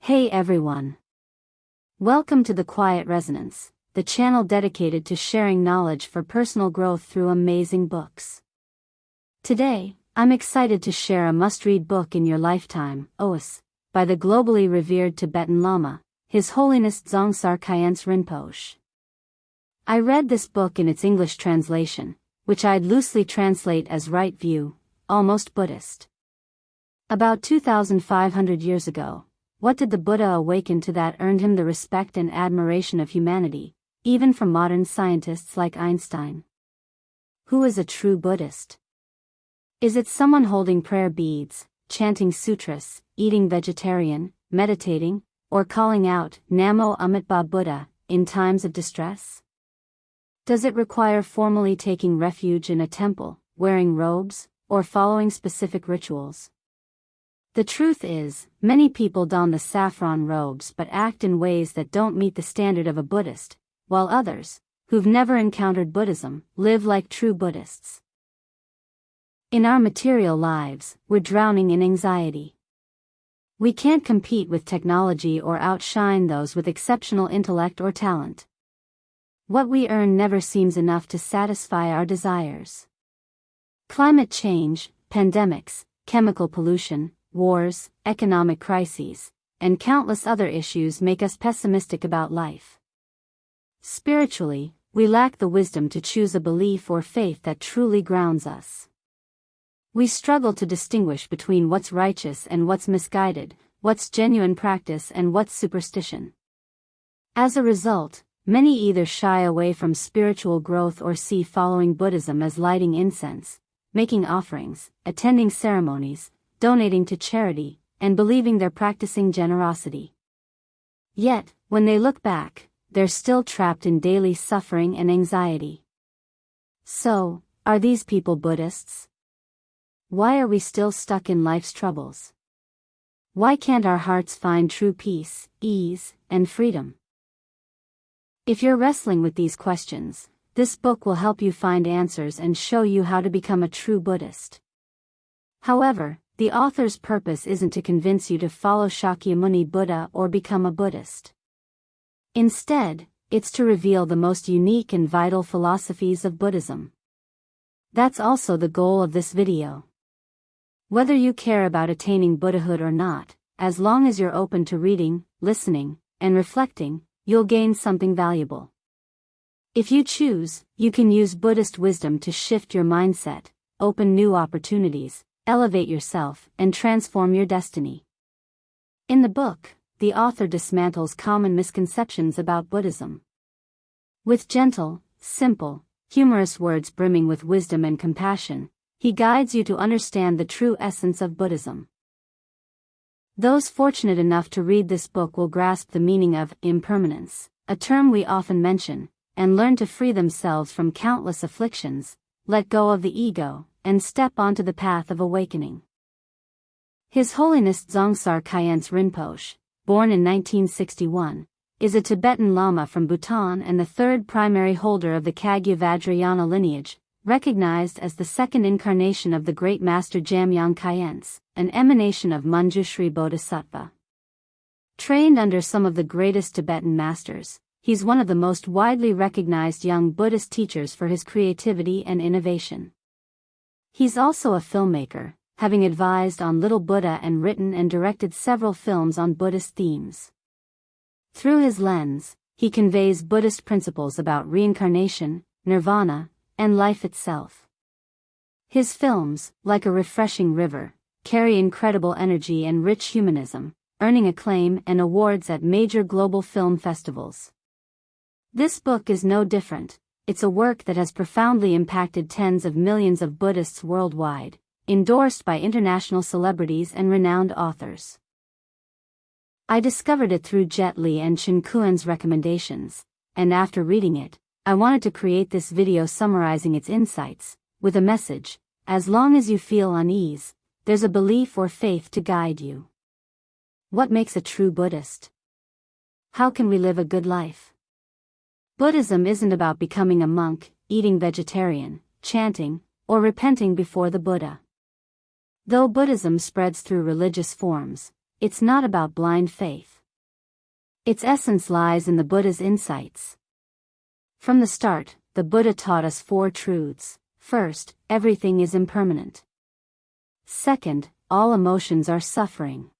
Hey everyone! Welcome to the Quiet Resonance, the channel dedicated to sharing knowledge for personal growth through amazing books. Today, I'm excited to share a must-read book in your lifetime, Os, by the globally revered Tibetan Lama, His Holiness Dzongsar Khyentse Rinpoche. I read this book in its English translation, which I'd loosely translate as Right View, Almost Buddhist. About 2,500 years ago, what did the Buddha awaken to that earned him the respect and admiration of humanity, even from modern scientists like Einstein? Who is a true Buddhist? Is it someone holding prayer beads, chanting sutras, eating vegetarian, meditating, or calling out Namo Amitabha Buddha in times of distress? Does it require formally taking refuge in a temple, wearing robes, or following specific rituals? The truth is, many people don the saffron robes but act in ways that don't meet the standard of a Buddhist, while others, who've never encountered Buddhism, live like true Buddhists. In our material lives, we're drowning in anxiety. We can't compete with technology or outshine those with exceptional intellect or talent. What we earn never seems enough to satisfy our desires. Climate change, pandemics, chemical pollution, wars, economic crises, and countless other issues make us pessimistic about life. Spiritually, we lack the wisdom to choose a belief or faith that truly grounds us. We struggle to distinguish between what's righteous and what's misguided, what's genuine practice and what's superstition. As a result, many either shy away from spiritual growth or see following Buddhism as lighting incense, making offerings, attending ceremonies, donating to charity, and believing they're practicing generosity. Yet, when they look back, they're still trapped in daily suffering and anxiety. So, are these people Buddhists? Why are we still stuck in life's troubles? Why can't our hearts find true peace, ease, and freedom? If you're wrestling with these questions, this book will help you find answers and show you how to become a true Buddhist. However, the author's purpose isn't to convince you to follow Shakyamuni Buddha or become a Buddhist. Instead, it's to reveal the most unique and vital philosophies of Buddhism. That's also the goal of this video. Whether you care about attaining Buddhahood or not, as long as you're open to reading, listening, and reflecting, you'll gain something valuable. If you choose, you can use Buddhist wisdom to shift your mindset, open new opportunities, elevate yourself, and transform your destiny. In the book, the author dismantles common misconceptions about Buddhism. With gentle, simple, humorous words brimming with wisdom and compassion, he guides you to understand the true essence of Buddhism. Those fortunate enough to read this book will grasp the meaning of impermanence, a term we often mention, and learn to free themselves from countless afflictions, let go of the ego, and step onto the path of awakening. His Holiness Dzongsar Khyentse Rinpoche, born in 1961, is a Tibetan Lama from Bhutan and the third primary holder of the Kagyu Vajrayana lineage, recognized as the second incarnation of the great master Jamyang Khyentse, an emanation of Manjushri Bodhisattva. Trained under some of the greatest Tibetan masters, he's one of the most widely recognized young Buddhist teachers for his creativity and innovation. He's also a filmmaker, having advised on Little Buddha and written and directed several films on Buddhist themes. Through his lens, he conveys Buddhist principles about reincarnation, nirvana, and life itself. His films, like a refreshing river, carry incredible energy and rich humanism, earning acclaim and awards at major global film festivals. This book is no different. It's a work that has profoundly impacted tens of millions of Buddhists worldwide, endorsed by international celebrities and renowned authors. I discovered it through Jet Li and Chen Kuan's recommendations, and after reading it, I wanted to create this video summarizing its insights, with a message: as long as you feel unease, there's a belief or faith to guide you. What makes a true Buddhist? How can we live a good life? Buddhism isn't about becoming a monk, eating vegetarian, chanting, or repenting before the Buddha. Though Buddhism spreads through religious forms, it's not about blind faith. Its essence lies in the Buddha's insights. From the start, the Buddha taught us 4 truths. First, everything is impermanent. Second, all emotions are suffering.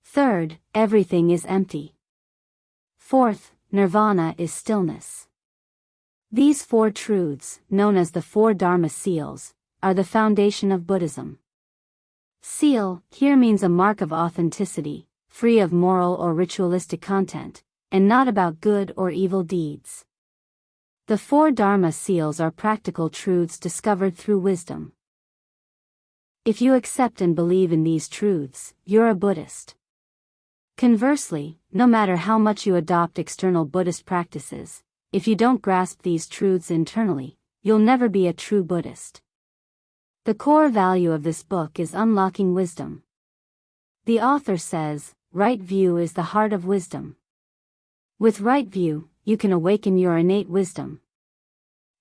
Third, everything is empty. Fourth, nirvana is stillness. These 4 truths, known as the 4 Dharma seals, are the foundation of Buddhism. Seal here means a mark of authenticity, free of moral or ritualistic content, and not about good or evil deeds. The 4 Dharma seals are practical truths discovered through wisdom. If you accept and believe in these truths, you're a Buddhist. Conversely, no matter how much you adopt external Buddhist practices, if you don't grasp these truths internally, you'll never be a true Buddhist. The core value of this book is unlocking wisdom. The author says, right view is the heart of wisdom. With right view, you can awaken your innate wisdom.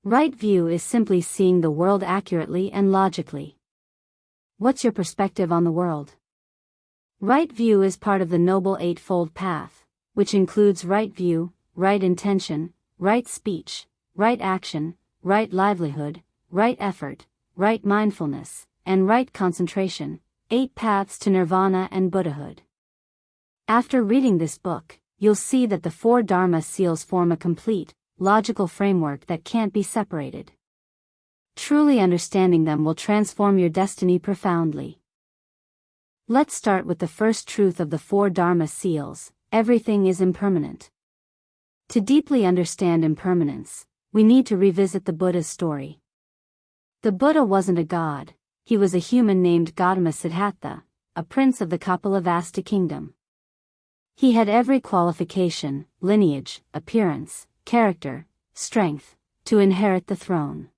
Right view is simply seeing the world accurately and logically. What's your perspective on the world? Right view is part of the Noble Eightfold Path, which includes right view, right intention, right speech, right action, right livelihood, right effort, right mindfulness, and right concentration, 8 paths to nirvana and Buddhahood. After reading this book, you'll see that the 4 Dharma seals form a complete, logical framework that can't be separated. Truly understanding them will transform your destiny profoundly. Let's start with the first truth of the 4 Dharma seals: everything is impermanent. To deeply understand impermanence, we need to revisit the Buddha's story. The Buddha wasn't a god, he was a human named Gautama Siddhartha, a prince of the Kapilavastu kingdom. He had every qualification, lineage, appearance, character, strength, to inherit the throne.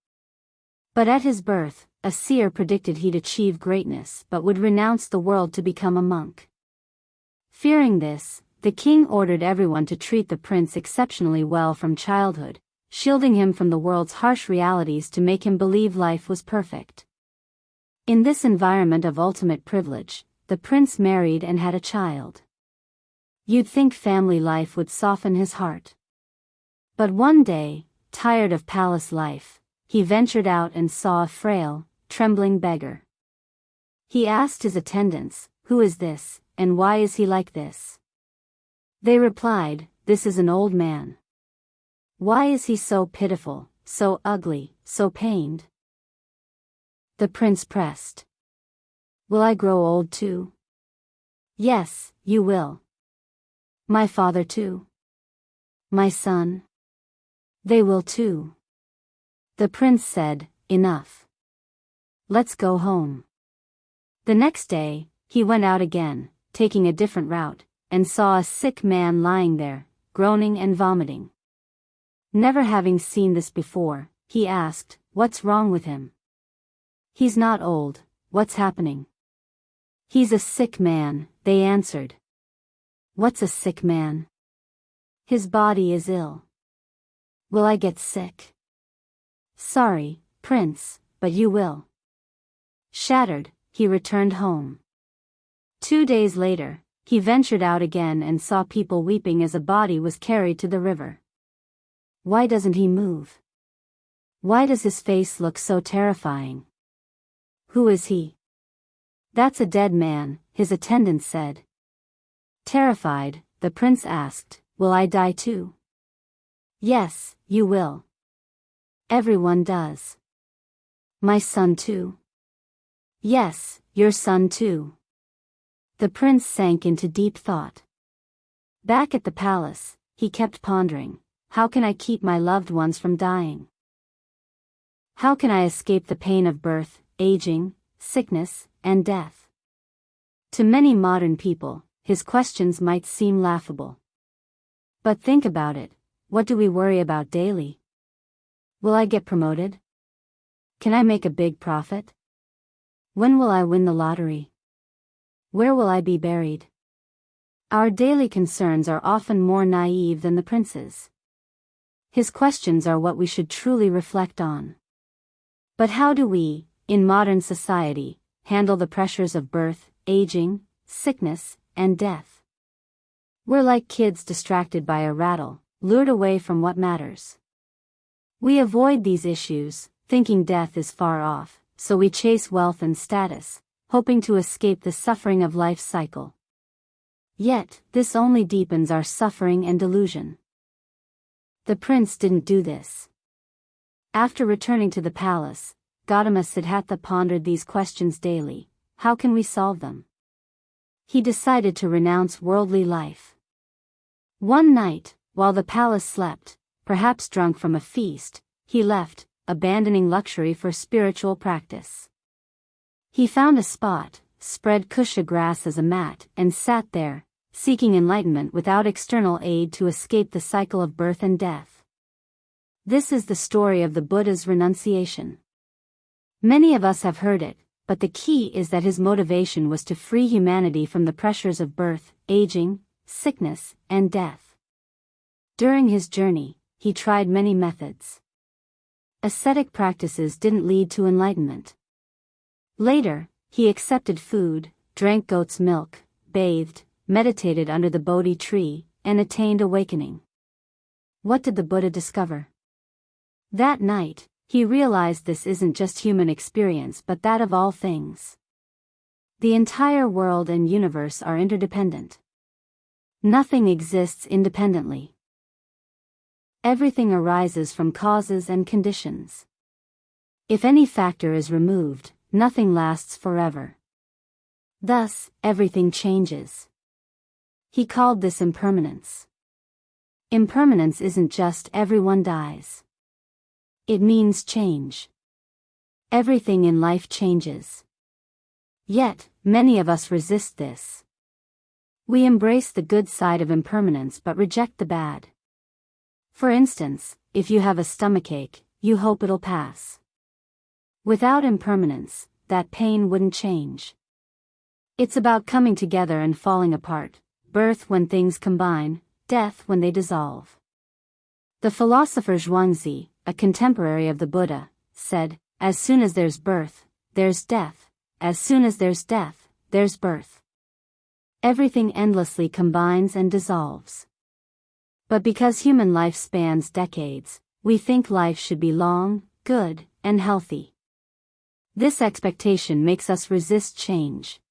But at his birth, a seer predicted he'd achieve greatness but would renounce the world to become a monk. Fearing this, the king ordered everyone to treat the prince exceptionally well from childhood, shielding him from the world's harsh realities to make him believe life was perfect. In this environment of ultimate privilege, the prince married and had a child. You'd think family life would soften his heart. But one day, tired of palace life, he ventured out and saw a frail, trembling beggar. He asked his attendants, "Who is this, and why is he like this?" They replied, "This is an old man. Why is he so pitiful, so ugly, so pained?" The prince pressed. "Will I grow old too?" "Yes, you will." "My father too?" "My son?" "They will too." The prince said, "Enough. Let's go home." The next day, he went out again, taking a different route, and saw a sick man lying there, groaning and vomiting. Never having seen this before, he asked, "What's wrong with him?" "He's not old, what's happening?" "He's a sick man," they answered. "What's a sick man?" "His body is ill." "Will I get sick?" "Sorry, prince, but you will." Shattered, he returned home. 2 days later, he ventured out again and saw people weeping as a body was carried to the river. Why doesn't he move? Why does his face look so terrifying? Who is he? "That's a dead man," his attendant said. Terrified, the prince asked, "Will I die too?" "Yes, you will. Everyone does." "My son too?" "Yes, your son too." The prince sank into deep thought. Back at the palace, he kept pondering, how can I keep my loved ones from dying? How can I escape the pain of birth, aging, sickness, and death? To many modern people, his questions might seem laughable. But think about it, what do we worry about daily? Will I get promoted? Can I make a big profit? When will I win the lottery? Where will I be buried? Our daily concerns are often more naive than the prince's. His questions are what we should truly reflect on. But how do we, in modern society, handle the pressures of birth, aging, sickness, and death. We're like kids distracted by a rattle, lured away from what matters. We avoid these issues, thinking death is far off, so we chase wealth and status, hoping to escape the suffering of life's cycle. Yet, this only deepens our suffering and delusion. The prince didn't do this. After returning to the palace, Gautama Siddhartha pondered these questions daily. How can we solve them? He decided to renounce worldly life. One night, while the palace slept, perhaps drunk from a feast, he left, abandoning luxury for spiritual practice. He found a spot, spread kusha grass as a mat, and sat there, seeking enlightenment without external aid to escape the cycle of birth and death. This is the story of the Buddha's renunciation. Many of us have heard it, but the key is that his motivation was to free humanity from the pressures of birth, aging, sickness, and death. During his journey, he tried many methods. Ascetic practices didn't lead to enlightenment. Later, he accepted food, drank goat's milk, bathed, meditated under the Bodhi tree, and attained awakening. What did the Buddha discover? That night, he realized this isn't just human experience but that of all things. The entire world and universe are interdependent. Nothing exists independently. Everything arises from causes and conditions. If any factor is removed, nothing lasts forever. Thus, everything changes. He called this impermanence. Impermanence isn't just everyone dies. It means change. Everything in life changes. Yet, many of us resist this. We embrace the good side of impermanence but reject the bad. For instance, if you have a stomachache, you hope it'll pass. Without impermanence, that pain wouldn't change. It's about coming together and falling apart, birth when things combine, death when they dissolve. The philosopher Zhuangzi, a contemporary of the Buddha, said, "As soon as there's birth, there's death. As soon as there's death, there's birth." Everything endlessly combines and dissolves. But because human life spans decades, we think life should be long, good, and healthy. This expectation makes us resist change.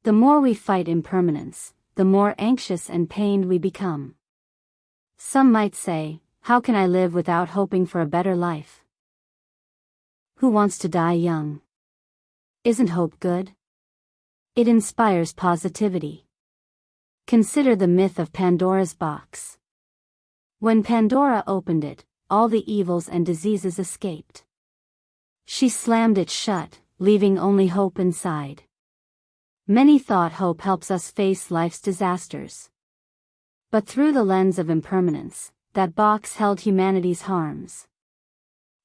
The more we fight impermanence, the more anxious and pained we become. Some might say, how can I live without hoping for a better life? Who wants to die young? Isn't hope good? It inspires positivity. Consider the myth of Pandora's box. When Pandora opened it, all the evils and diseases escaped. She slammed it shut, leaving only hope inside. Many thought hope helps us face life's disasters. But through the lens of impermanence, that box held humanity's harms.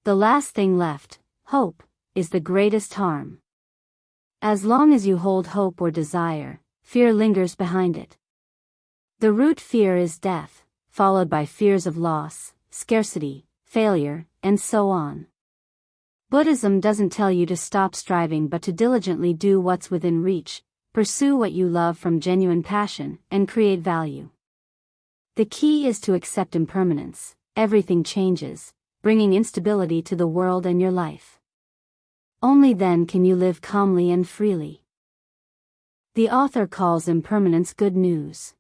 The last thing left, hope, is the greatest harm. As long as you hold hope or desire, fear lingers behind it. The root fear is death, followed by fears of loss, scarcity, failure, and so on. Buddhism doesn't tell you to stop striving but to diligently do what's within reach, pursue what you love from genuine passion, and create value. The key is to accept impermanence. Everything changes, bringing instability to the world and your life. Only then can you live calmly and freely. The author calls impermanence good news.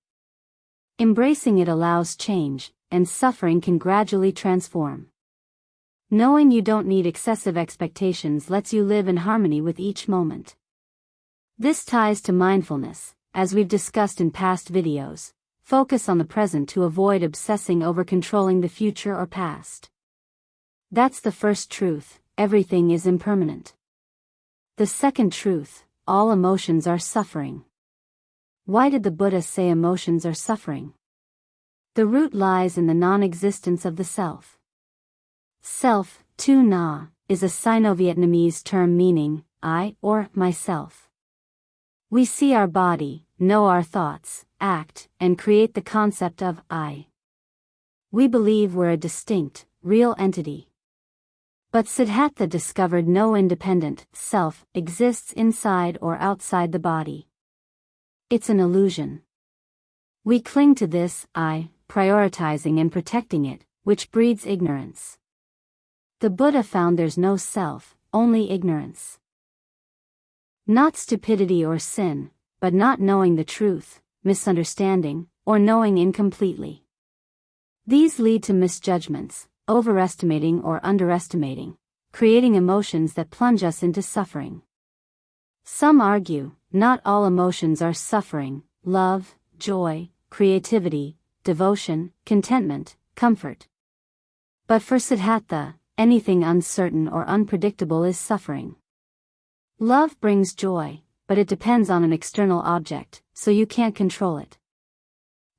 Embracing it allows change, and suffering can gradually transform. Knowing you don't need excessive expectations lets you live in harmony with each moment. This ties to mindfulness, as we've discussed in past videos. Focus on the present to avoid obsessing over controlling the future or past. That's the first truth, everything is impermanent. The second truth, all emotions are suffering. Why did the Buddha say emotions are suffering? The root lies in the non-existence of the self. Self, tu na, is a Sino-Vietnamese term meaning, I or myself. We see our body, know our thoughts, act, and create the concept of I. We believe we're a distinct, real entity. But Siddhartha discovered no independent self exists inside or outside the body. It's an illusion. We cling to this I, prioritizing and protecting it, which breeds ignorance. The Buddha found there's no self, only ignorance. Not stupidity or sin, but not knowing the truth, misunderstanding, or knowing incompletely. These lead to misjudgments, overestimating or underestimating, creating emotions that plunge us into suffering. Some argue, not all emotions are suffering: love, joy, creativity, devotion, contentment, comfort. But for Siddhartha, anything uncertain or unpredictable is suffering. Love brings joy, but it depends on an external object, so you can't control it.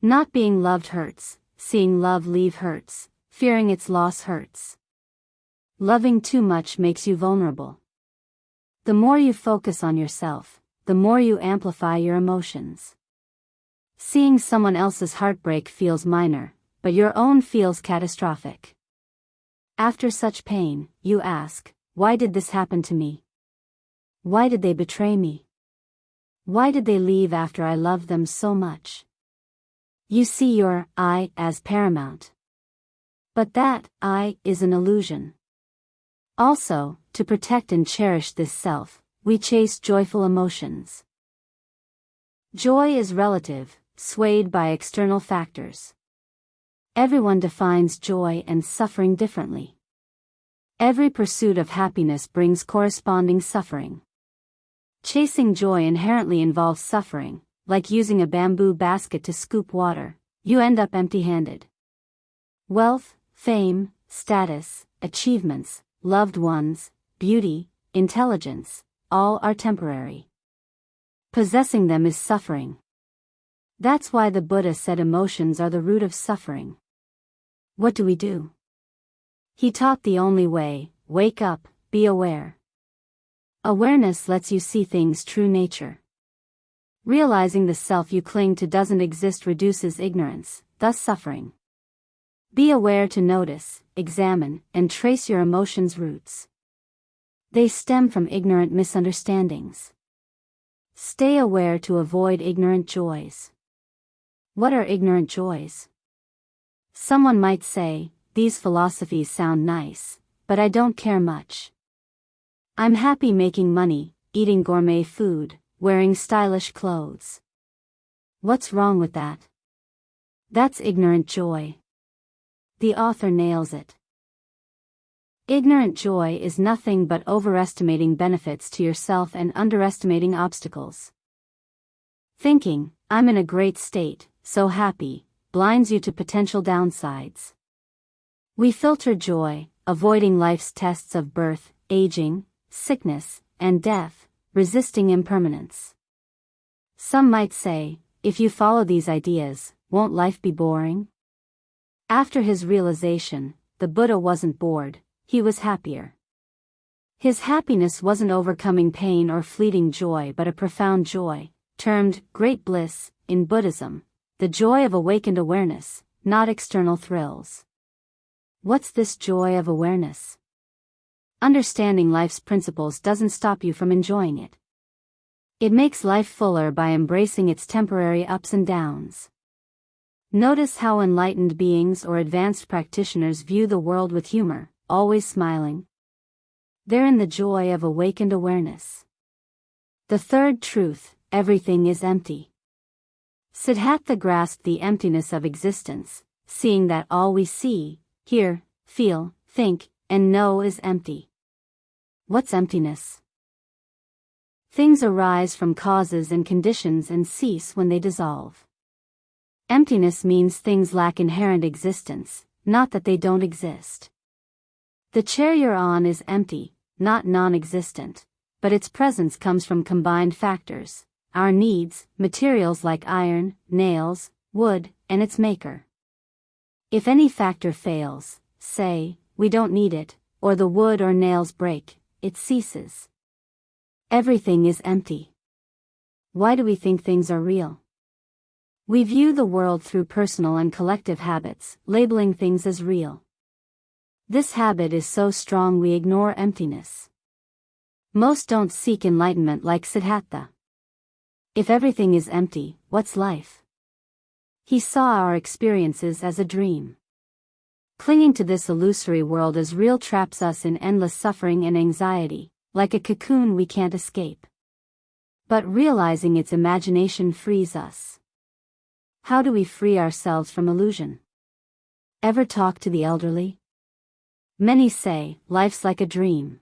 Not being loved hurts, seeing love leave hurts, fearing its loss hurts. Loving too much makes you vulnerable. The more you focus on yourself, the more you amplify your emotions. Seeing someone else's heartbreak feels minor, but your own feels catastrophic. After such pain, you ask, why did this happen to me? Why did they betray me? Why did they leave after I loved them so much? You see your I as paramount. But that I is an illusion. Also, to protect and cherish this self, we chase joyful emotions. Joy is relative, swayed by external factors. Everyone defines joy and suffering differently. Every pursuit of happiness brings corresponding suffering. Chasing joy inherently involves suffering, like using a bamboo basket to scoop water. You end up empty-handed. Wealth, fame, status, achievements, loved ones, beauty, intelligence, all are temporary. Possessing them is suffering. That's why the Buddha said emotions are the root of suffering. What do? He taught the only way: wake up, be aware. Awareness lets you see things' true nature. Realizing the self you cling to doesn't exist reduces ignorance, thus suffering. Be aware to notice, examine, and trace your emotions' roots. They stem from ignorant misunderstandings. Stay aware to avoid ignorant joys. What are ignorant joys? Someone might say, these philosophies sound nice, but I don't care much. I'm happy making money, eating gourmet food, wearing stylish clothes. What's wrong with that? That's ignorant joy. The author nails it. Ignorant joy is nothing but overestimating benefits to yourself and underestimating obstacles. Thinking, I'm in a great state, so happy, blinds you to potential downsides. We filter joy, avoiding life's tests of birth, aging, sickness, and death, resisting impermanence. Some might say, if you follow these ideas, won't life be boring? After his realization, the Buddha wasn't bored, he was happier. His happiness wasn't overcoming pain or fleeting joy but a profound joy, termed great bliss, in Buddhism, the joy of awakened awareness, not external thrills. What's this joy of awareness? Understanding life's principles doesn't stop you from enjoying it. It makes life fuller by embracing its temporary ups and downs. Notice how enlightened beings or advanced practitioners view the world with humor, always smiling. They're in the joy of awakened awareness. The third truth: everything is empty. Siddhartha grasped the emptiness of existence, seeing that all we see, hear, feel, think, and know is empty. What's emptiness? Things arise from causes and conditions and cease when they dissolve. Emptiness means things lack inherent existence, not that they don't exist. The chair you're on is empty, not non-existent, but its presence comes from combined factors: our needs, materials like iron, nails, wood, and its maker. If any factor fails, say, we don't need it, or the wood or nails break, it ceases. Everything is empty. Why do we think things are real? We view the world through personal and collective habits, labeling things as real. This habit is so strong we ignore emptiness. Most don't seek enlightenment like Siddhartha. If everything is empty, what's life? He saw our experiences as a dream. Clinging to this illusory world as real traps us in endless suffering and anxiety, like a cocoon we can't escape. But realizing its imagination frees us. How do we free ourselves from illusion? Ever talk to the elderly? Many say, life's like a dream.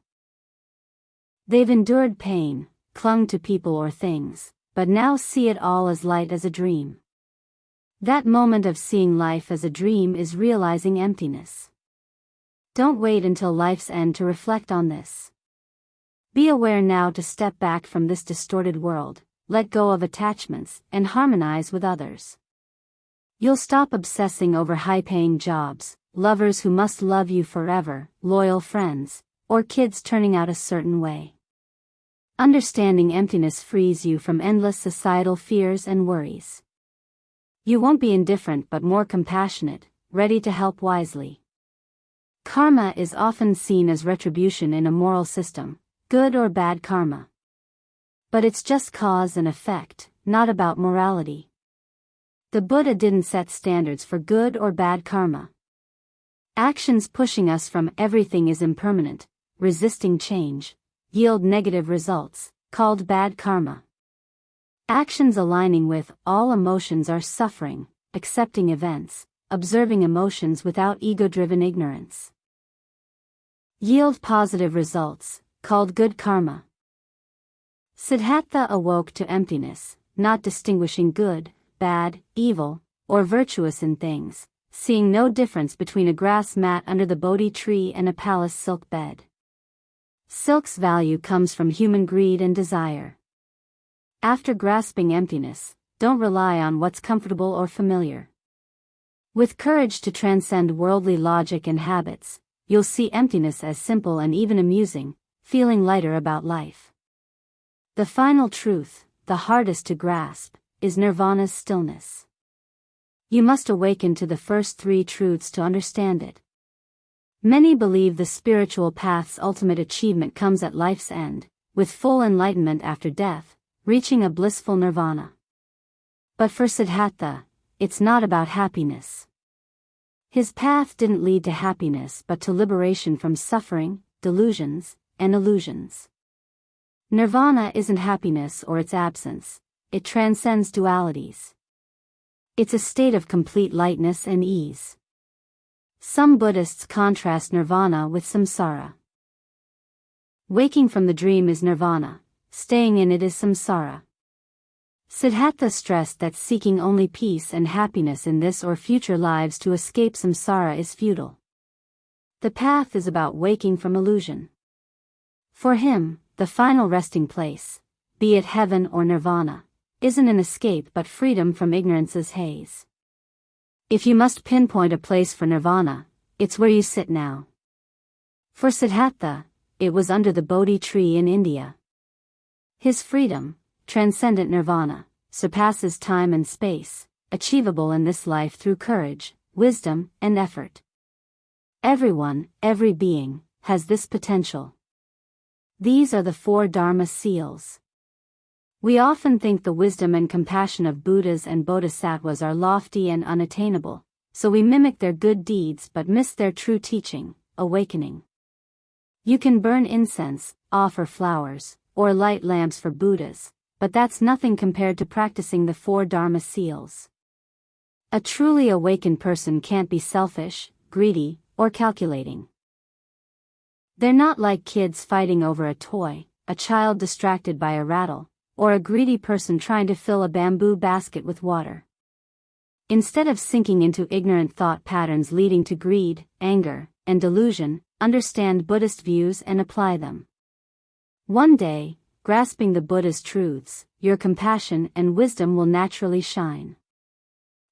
They've endured pain, clung to people or things, but now see it all as light as a dream. That moment of seeing life as a dream is realizing emptiness. Don't wait until life's end to reflect on this. Be aware now to step back from this distorted world, let go of attachments, and harmonize with others. You'll stop obsessing over high-paying jobs, lovers who must love you forever, loyal friends, or kids turning out a certain way. Understanding emptiness frees you from endless societal fears and worries. You won't be indifferent but more compassionate, ready to help wisely. Karma is often seen as retribution in a moral system, good or bad karma. But it's just cause and effect, not about morality. The Buddha didn't set standards for good or bad karma. Actions pushing us from everything is impermanent, resisting change, yield negative results, called bad karma. Actions aligning with all emotions are suffering, accepting events, observing emotions without ego-driven ignorance. Yield positive results, called good karma. Siddhartha awoke to emptiness, not distinguishing good, bad, evil, or virtuous in things, seeing no difference between a grass mat under the Bodhi tree and a palace silk bed. Silk's value comes from human greed and desire. After grasping emptiness, don't rely on what's comfortable or familiar. With courage to transcend worldly logic and habits, you'll see emptiness as simple and even amusing, feeling lighter about life. The final truth, the hardest to grasp, is nirvana's stillness. You must awaken to the first three truths to understand it. Many believe the spiritual path's ultimate achievement comes at life's end, with full enlightenment after death, reaching a blissful nirvana. But for Siddhartha, it's not about happiness. His path didn't lead to happiness but to liberation from suffering, delusions, and illusions. Nirvana isn't happiness or its absence, it transcends dualities. It's a state of complete lightness and ease. Some Buddhists contrast nirvana with samsara. Waking from the dream is nirvana, staying in it is samsara. Siddhartha stressed that seeking only peace and happiness in this or future lives to escape samsara is futile. The path is about waking from illusion. For him, the final resting place, be it heaven or nirvana, isn't an escape but freedom from ignorance's haze. If you must pinpoint a place for nirvana, it's where you sit now. For Siddhartha, it was under the Bodhi tree in India. His freedom, transcendent nirvana, surpasses time and space, achievable in this life through courage, wisdom, and effort. Everyone, every being, has this potential. These are the four Dharma seals. We often think the wisdom and compassion of Buddhas and Bodhisattvas are lofty and unattainable, so we mimic their good deeds but miss their true teaching, awakening. You can burn incense, offer flowers, or light lamps for Buddhas, but that's nothing compared to practicing the four Dharma seals. A truly awakened person can't be selfish, greedy, or calculating. They're not like kids fighting over a toy, a child distracted by a rattle, or a greedy person trying to fill a bamboo basket with water. Instead of sinking into ignorant thought patterns leading to greed, anger, and delusion, understand Buddhist views and apply them. One day, grasping the Buddha's truths, your compassion and wisdom will naturally shine.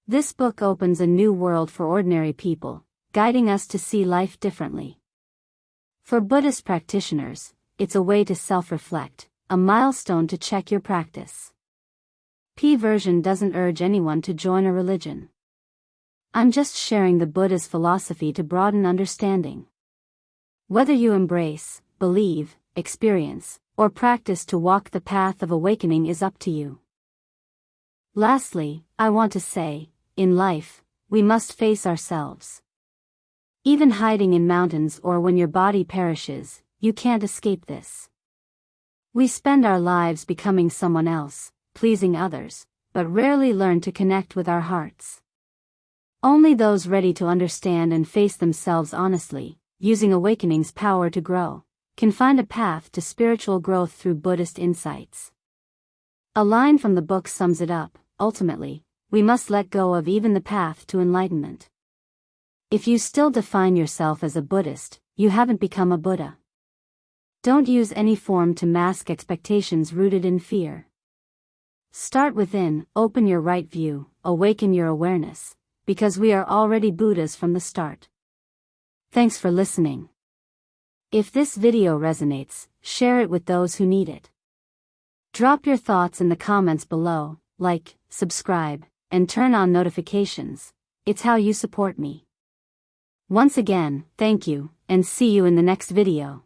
This book opens a new world for ordinary people, guiding us to see life differently. For Buddhist practitioners, it's a way to self-reflect, a milestone to check your practice. P-version doesn't urge anyone to join a religion. I'm just sharing the Buddha's philosophy to broaden understanding. Whether you embrace, believe, experience, or practice to walk the path of awakening is up to you. Lastly, I want to say, in life, we must face ourselves. Even hiding in mountains or when your body perishes, you can't escape this. We spend our lives becoming someone else, pleasing others, but rarely learn to connect with our hearts. Only those ready to understand and face themselves honestly, using awakening's power to grow, can find a path to spiritual growth through Buddhist insights. A line from the book sums it up: ultimately, we must let go of even the path to enlightenment. If you still define yourself as a Buddhist, you haven't become a Buddha. Don't use any form to mask expectations rooted in fear. Start within, open your right view, awaken your awareness, because we are already Buddhas from the start. Thanks for listening. If this video resonates, share it with those who need it. Drop your thoughts in the comments below, like, subscribe, and turn on notifications. It's how you support me. Once again, thank you, and see you in the next video.